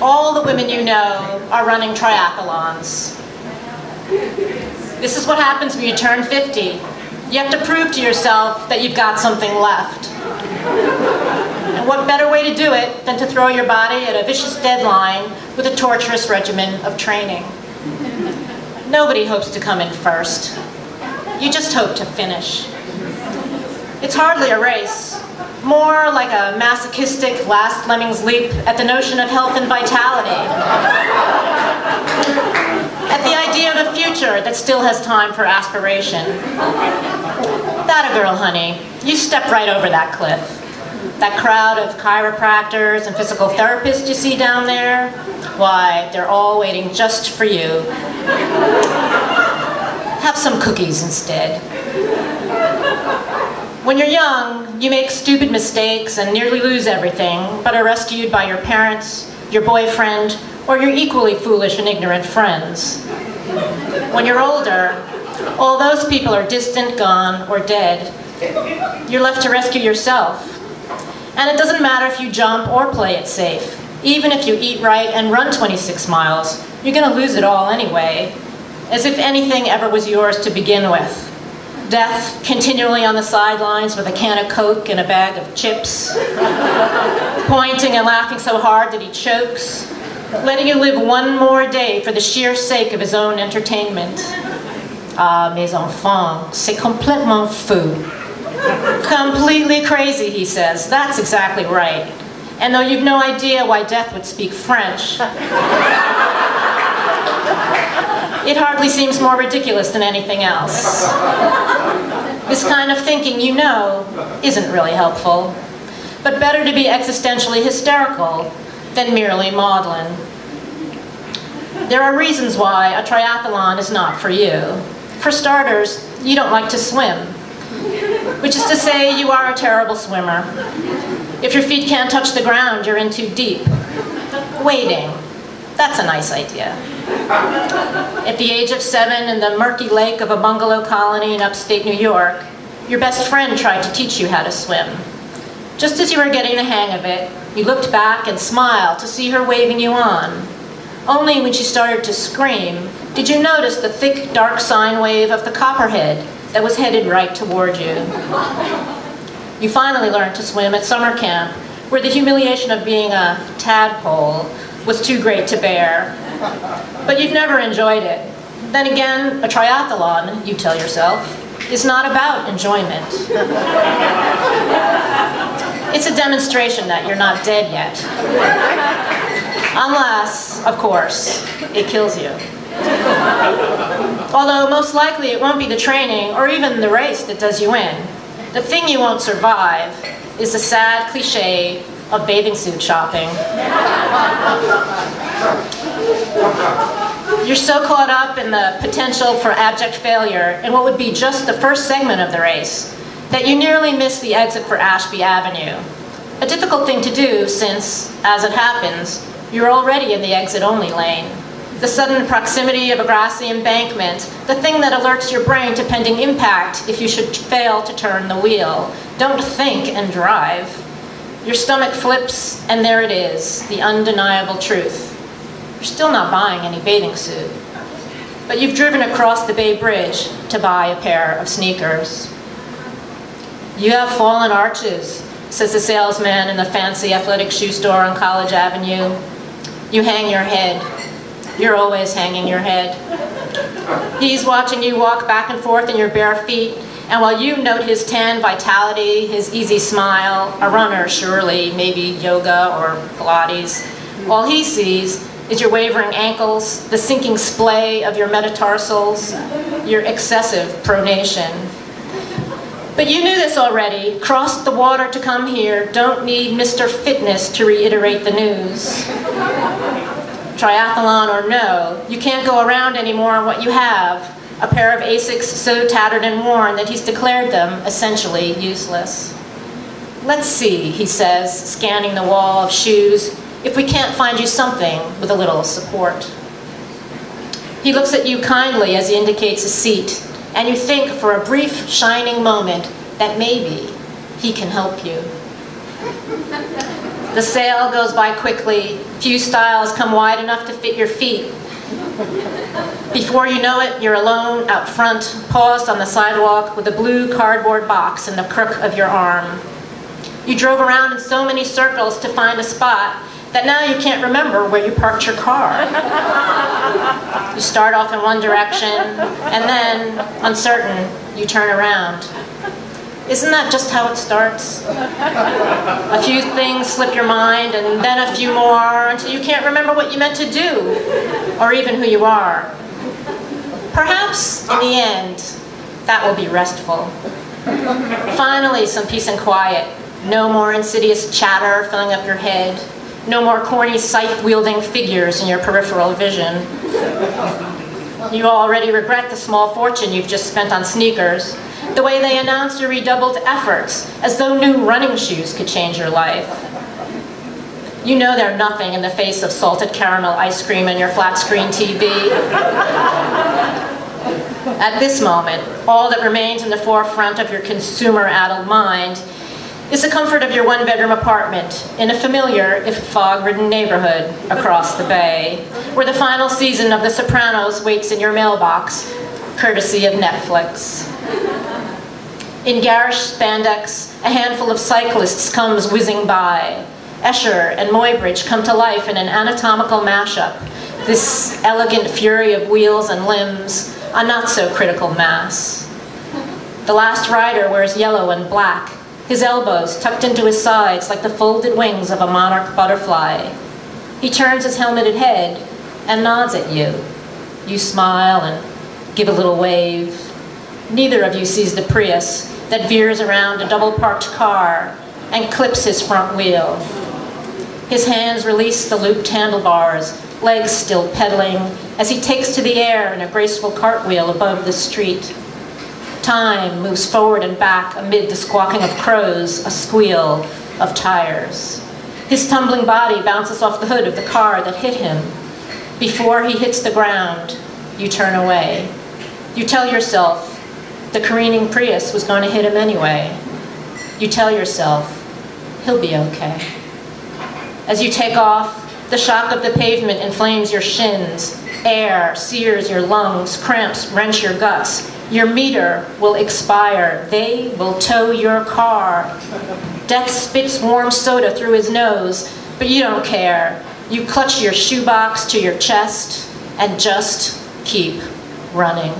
All the women you know are running triathlons. This is what happens when you turn 50. You have to prove to yourself that you've got something left. And what better way to do it than to throw your body at a vicious deadline with a torturous regimen of training. Nobody hopes to come in first. You just hope to finish. It's hardly a race, more like a masochistic last lemming's leap at the notion of health and vitality. At the idea of a future that still has time for aspiration. That a girl, honey. You step right over that cliff. That crowd of chiropractors and physical therapists you see down there, why, they're all waiting just for you. Have some cookies instead. When you're young, you make stupid mistakes and nearly lose everything, but are rescued by your parents, your boyfriend, or your equally foolish and ignorant friends. When you're older, all those people are distant, gone, or dead. You're left to rescue yourself. And it doesn't matter if you jump or play it safe. Even if you eat right and run 26 miles, you're going to lose it all anyway, as if anything ever was yours to begin with. Death continually on the sidelines with a can of Coke and a bag of chips, pointing and laughing so hard that he chokes, letting you live one more day for the sheer sake of his own entertainment. Ah, mes enfants, c'est complètement fou. Completely crazy, he says. That's exactly right. And though you've no idea why death would speak French, it hardly seems more ridiculous than anything else. This kind of thinking, you know, isn't really helpful. But better to be existentially hysterical than merely maudlin. There are reasons why a triathlon is not for you. For starters, you don't like to swim, which is to say you are a terrible swimmer. If your feet can't touch the ground, you're in too deep. Wading, that's a nice idea. At the age of 7 in the murky lake of a bungalow colony in upstate New York, your best friend tried to teach you how to swim. Just as you were getting the hang of it, you looked back and smiled to see her waving you on. Only when she started to scream did you notice the thick, dark sine wave of the copperhead that was headed right toward you. You finally learned to swim at summer camp, where the humiliation of being a tadpole was too great to bear. But you've never enjoyed it. Then again, a triathlon, you tell yourself, is not about enjoyment. It's a demonstration that you're not dead yet. Unless, of course, it kills you. Although most likely it won't be the training or even the race that does you in. The thing you won't survive is the sad cliche of bathing suit shopping. You're so caught up in the potential for abject failure in what would be just the first segment of the race that you nearly miss the exit for Ashby Avenue. A difficult thing to do since, as it happens, you're already in the exit-only lane. The sudden proximity of a grassy embankment, the thing that alerts your brain to pending impact if you should fail to turn the wheel. Don't think and drive. Your stomach flips, and there it is, the undeniable truth. You're still not buying any bathing suit. But you've driven across the Bay Bridge to buy a pair of sneakers. You have fallen arches, says the salesman in the fancy athletic shoe store on College Avenue. You hang your head. You're always hanging your head. He's watching you walk back and forth in your bare feet, and while you note his tan vitality, his easy smile, a runner surely, maybe yoga or Pilates, all he sees is your wavering ankles, the sinking splay of your metatarsals, your excessive pronation. But you knew this already, crossed the water to come here, don't need Mr. Fitness to reiterate the news. Triathlon or no, you can't go around anymore on what you have, a pair of Asics so tattered and worn that he's declared them essentially useless. Let's see, he says, scanning the wall of shoes, if we can't find you something with a little support. He looks at you kindly as he indicates a seat, and you think for a brief, shining moment that maybe he can help you. The sale goes by quickly, Few styles come wide enough to fit your feet. Before you know it, you're alone out front, paused on the sidewalk with a blue cardboard box in the crook of your arm. You drove around in so many circles to find a spot that now you can't remember where you parked your car. You start off in one direction, and then, uncertain, you turn around. Isn't that just how it starts? A few things slip your mind, and then a few more, until you can't remember what you meant to do, or even who you are. Perhaps, in the end, that will be restful. Finally, some peace and quiet. No more insidious chatter filling up your head. No more corny scythe-wielding figures in your peripheral vision. You already regret the small fortune you've just spent on sneakers, the way they announced your redoubled efforts, as though new running shoes could change your life. You know they're nothing in the face of salted caramel ice cream and your flat-screen TV. At this moment, all that remains in the forefront of your consumer-addled mind is the comfort of your one-bedroom apartment in a familiar, if fog-ridden neighborhood across the bay, where the final season of The Sopranos waits in your mailbox, courtesy of Netflix. In garish spandex, a handful of cyclists comes whizzing by. Escher and Muybridge come to life in an anatomical mashup, this elegant fury of wheels and limbs, a not-so-critical mass. The last rider wears yellow and black, his elbows tucked into his sides like the folded wings of a monarch butterfly. He turns his helmeted head and nods at you. You smile and give a little wave. Neither of you sees the Prius that veers around a double-parked car and clips his front wheel. His hands release the looped handlebars, legs still pedaling, as he takes to the air in a graceful cartwheel above the street. Time moves forward and back amid the squawking of crows, a squeal of tires. His tumbling body bounces off the hood of the car that hit him. Before he hits the ground, you turn away. You tell yourself the careening Prius was going to hit him anyway. You tell yourself he'll be okay. As you take off, the shock of the pavement inflames your shins. Air sears your lungs, cramps wrench your guts. Your meter will expire. They will tow your car. Death spits warm soda through his nose, but you don't care. You clutch your shoebox to your chest and just keep running.